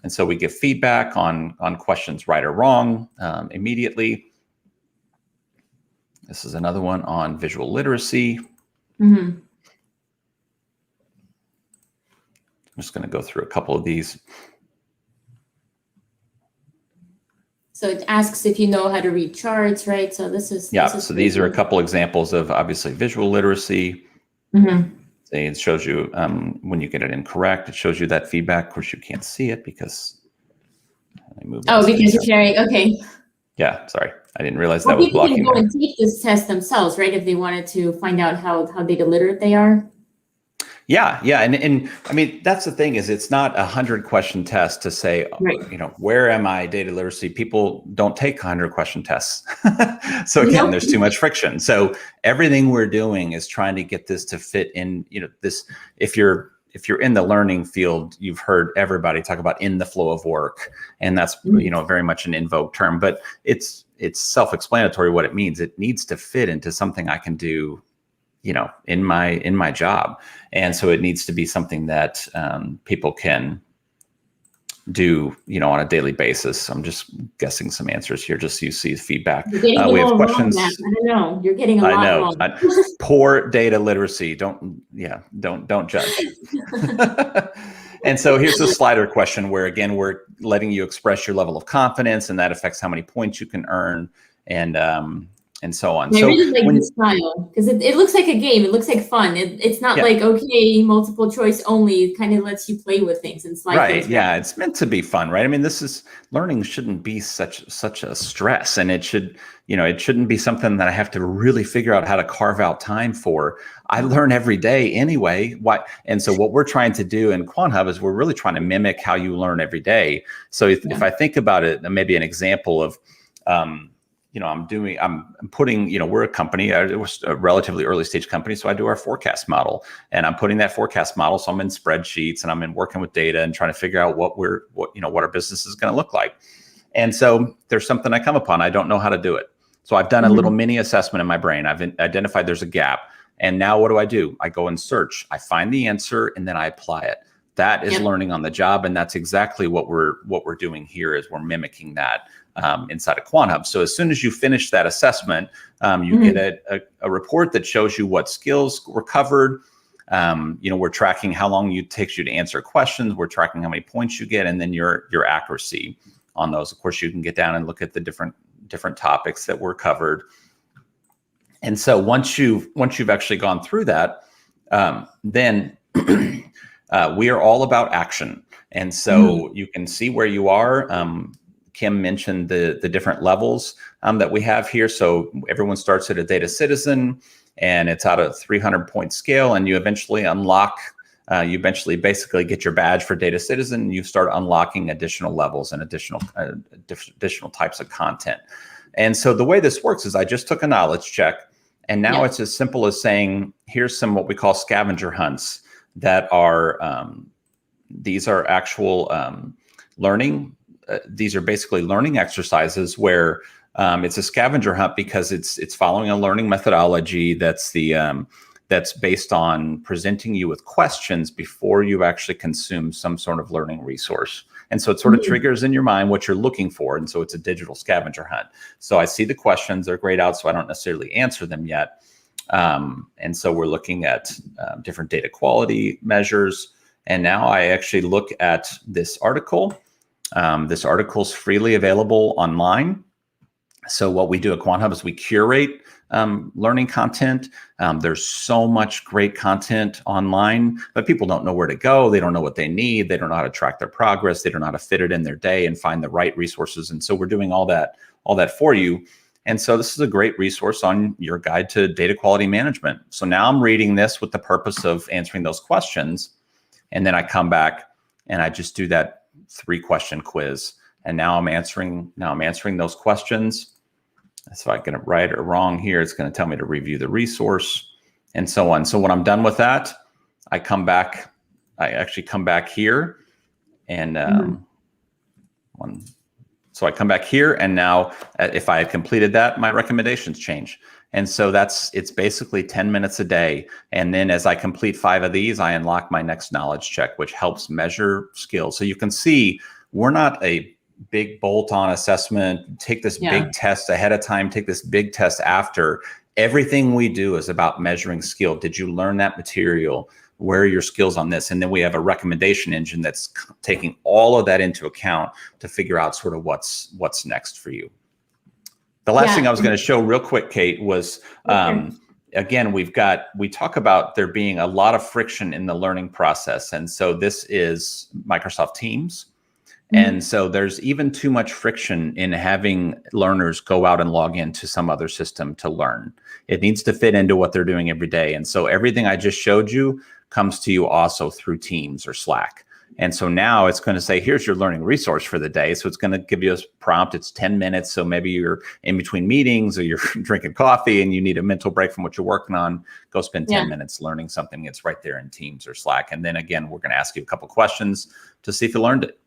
And so we give feedback on questions right or wrong immediately. This is another one on visual literacy. I'm just going to go through a couple of these. So it asks if you know how to read charts, right? So this is so these are a couple examples of obviously visual literacy. It shows you when you get it incorrect, it shows you that feedback. Of course, you can't see it because because you're sharing. Okay. Yeah, sorry, I didn't realize that was blocking. People can go and take this test themselves, right? If they wanted to find out how data literate they are. Yeah, and I mean that's the thing, is it's not 100 question test to say, where am I data literacy? People don't take 100 question tests. So again, there's too much friction. So everything we're doing is trying to get this to fit in. This, if you're in the learning field, you've heard everybody talk about in the flow of work, and that's very much an in vogue term. But it's self-explanatory what it means. It needs to fit into something I can do, in my job. And so it needs to be something that people can do, on a daily basis. I'm just guessing some answers here just so you see feedback. We have questions. Wrong, I don't know. You're getting a lot wrong. Poor data literacy. Don't judge. And so here's a slider question where, again, we're letting you express your level of confidence, and that affects how many points you can earn, and so on. I really like this style because it looks like a game. It looks like fun. It's not like, okay, multiple choice only. It kind of lets you play with things and slide. Right. Yeah. It's meant to be fun, right? I mean, learning shouldn't be such a stress, and it shouldn't be something that I have to really figure out how to carve out time for. I learn every day anyway. And so what we're trying to do in QuantHub is we're really trying to mimic how you learn every day. So if I think about it, maybe an example of, I'm putting, we're a company, it was a relatively early stage company. So I do our forecast model, and I'm putting that forecast model. So I'm in spreadsheets, and I'm in working with data and trying to figure out what our business is going to look like. And so there's something I come upon, I don't know how to do it. So I've done a little mini assessment in my brain. I've identified there's a gap. And now what do? I go and search, I find the answer, and then I apply it. That is learning on the job. And that's exactly what we're doing here, is we're mimicking that inside of QuantHub. So as soon as you finish that assessment, you get a report that shows you what skills were covered. We're tracking how long it takes you to answer questions. We're tracking how many points you get, and then your accuracy on those. Of course, you can get down and look at the different topics that were covered. And so once you've actually gone through that, then we are all about action. And so you can see where you are. Kim mentioned the different levels that we have here. So everyone starts at a data citizen, and it's out of 300 point scale, and you eventually unlock, basically get your badge for data citizen, and you start unlocking additional levels and additional types of content. And so the way this works is I just took a knowledge check, and now it's as simple as saying, here's some what we call scavenger hunts that are, these are actual learning. These are basically learning exercises where it's a scavenger hunt because it's following a learning methodology that's based on presenting you with questions before you actually consume some sort of learning resource. And so it sort of triggers in your mind what you're looking for. And so it's a digital scavenger hunt. So I see the questions, they're grayed out, so I don't necessarily answer them yet. And so we're looking at different data quality measures. And now I actually look at this article. This article is freely available online. So what we do at QuantHub is we curate learning content. There's so much great content online, but people don't know where to go. They don't know what they need. They don't know how to track their progress. They don't know how to fit it in their day and find the right resources. And so we're doing all that for you. And so this is a great resource on your guide to data quality management. So now I'm reading this with the purpose of answering those questions. And then I come back and I just do that 3-question quiz. And now I'm answering those questions. So if I get it right or wrong here, it's going to tell me to review the resource and so on. So when I'm done with that, I actually come back here and so I come back here, and now if I had completed that, my recommendations change. And so it's basically 10 minutes a day. And then as I complete 5 of these, I unlock my next knowledge check, which helps measure skills. So you can see we're not a big bolt-on assessment, take this big test ahead of time, take this big test after. Everything we do is about measuring skill. Did you learn that material? Where are your skills on this? And then we have a recommendation engine that's taking all of that into account to figure out sort of what's next for you. The last thing I was going to show real quick, Kate, was again, we talk about there being a lot of friction in the learning process. And so this is Microsoft Teams. And so there's even too much friction in having learners go out and log into some other system to learn. It needs to fit into what they're doing every day. And so everything I just showed you comes to you also through Teams or Slack. And so now it's going to say, here's your learning resource for the day. So it's going to give you a prompt. It's 10 minutes. So maybe you're in between meetings or you're drinking coffee and you need a mental break from what you're working on. Go spend 10 minutes learning something. It's right there in Teams or Slack. And then again, we're going to ask you a couple questions to see if you learned it.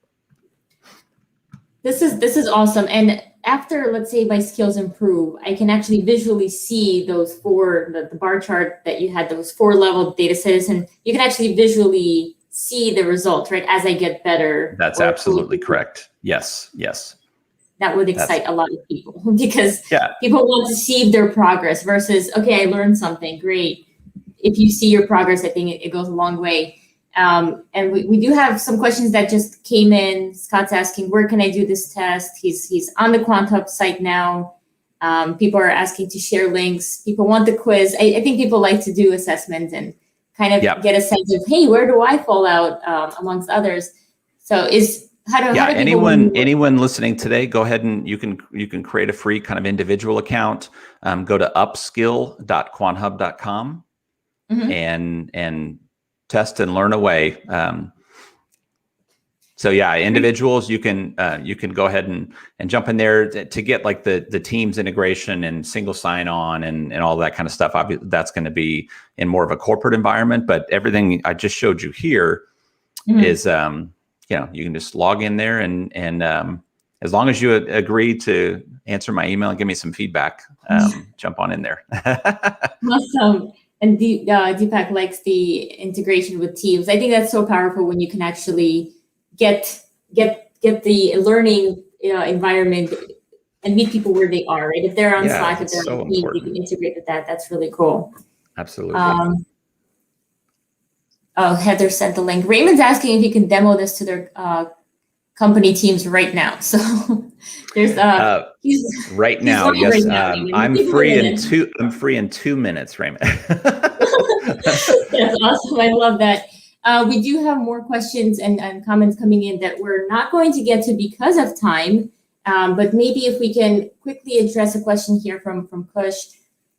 This is awesome. And after, let's say, my skills improve, I can actually visually see those the bar chart that you had, those 4-level data sets, and you can actually visually see the results, right, as I get better. That's absolutely correct. Yes. That would excite a lot of people because people want to see their progress versus, okay, I learned something, great. If you see your progress, I think it goes a long way. And we do have some questions that just came in. Scott's asking, where can I do this test? He's on the QuantHub site now. People are asking to share links. People want the quiz. I think people like to do assessments and kind of get a sense of, hey, where do I fall out amongst others? So how do anyone listening today, go ahead and you can create a free kind of individual account. Go to upskill.quanthub.com and test and learn away. So individuals, you can go ahead and jump in there to get like the Teams integration and single sign-on and all that kind of stuff. Obviously, that's going to be in more of a corporate environment, but everything I just showed you here is, you can just log in there and as long as you agree to answer my email and give me some feedback, jump on in there. Awesome. And Deepak likes the integration with Teams. I think that's so powerful when you can actually get the learning environment and meet people where they are. Right? If they're on Slack, if they're on Teams, you can integrate with that. That's really cool. Absolutely. Heather sent the link. Raymond's asking if you can demo this to their company Teams right now. So there's right now. Yes, I'm free in 2 minutes, Raymond. That's awesome. I love that. We do have more questions and comments coming in that we're not going to get to because of time. But maybe if we can quickly address a question here from Kush.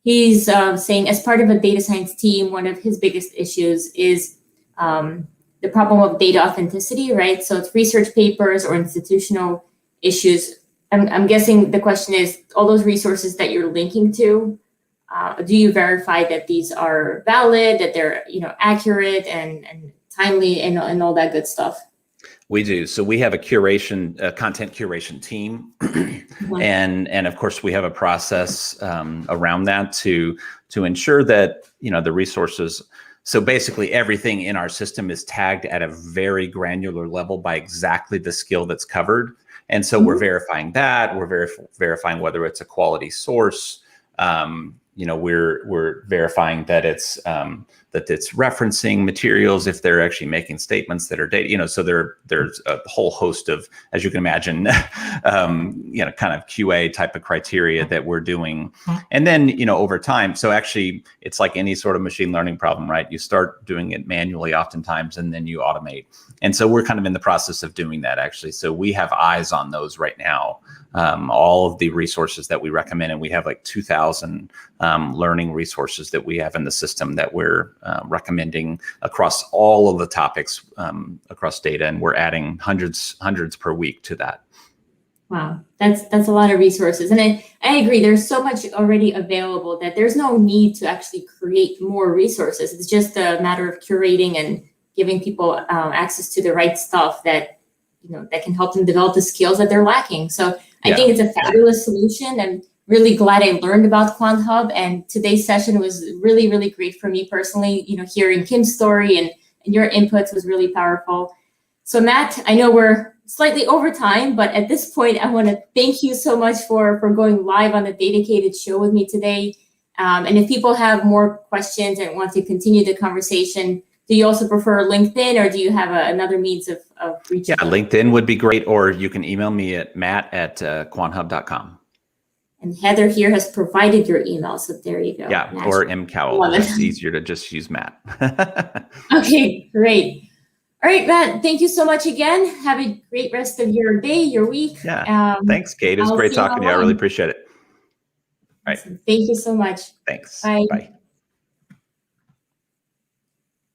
He's saying, as part of a data science team, one of his biggest issues is the problem of data authenticity, right? So it's research papers or institutional issues. I'm guessing the question is, all those resources that you're linking to, do you verify that these are valid, that they're accurate and timely and all that good stuff? We do. So we have a content curation team, and of course we have a process around that to ensure that the resources. So basically everything in our system is tagged at a very granular level by exactly the skill that's covered. And so we're verifying that. We're verifying whether it's a quality source. We're verifying that it's the that it's referencing materials, if they're actually making statements that are data, so there's a whole host of, as you can imagine, kind of QA type of criteria that we're doing. And then, over time, so actually it's like any sort of machine learning problem, right? You start doing it manually oftentimes, and then you automate. And so we're kind of in the process of doing that, actually. So we have eyes on those right now. All of the resources that we recommend, and we have like 2,000 learning resources that we have in the system that we're recommending across all of the topics across data, and we're adding hundreds per week to that. Wow, that's a lot of resources, and I agree. There's so much already available that there's no need to actually create more resources. It's just a matter of curating and giving people access to the right stuff that that can help them develop the skills that they're lacking. So I think it's a fabulous solution. I'm really glad I learned about QuantHub, and today's session was really, really great for me personally. Hearing Kim's story and your inputs was really powerful. So Matt, I know we're slightly over time, but at this point, I want to thank you so much for going live on the Dedicated show with me today. And if people have more questions and want to continue the conversation, do you also prefer LinkedIn, or do you have another means of reaching? Yeah, LinkedIn would be great, or you can email me at matt@quanthub.com. And Heather here has provided your email, so there you go. Yeah, Matt. or M. Cowell. It's easier to just use Matt. Okay, great. All right, Matt, thank you so much again. Have a great rest of your day, your week. Yeah, thanks, Kate. It was great talking to you. I really appreciate it. All right. Awesome. Thank you so much. Thanks. Bye. Bye.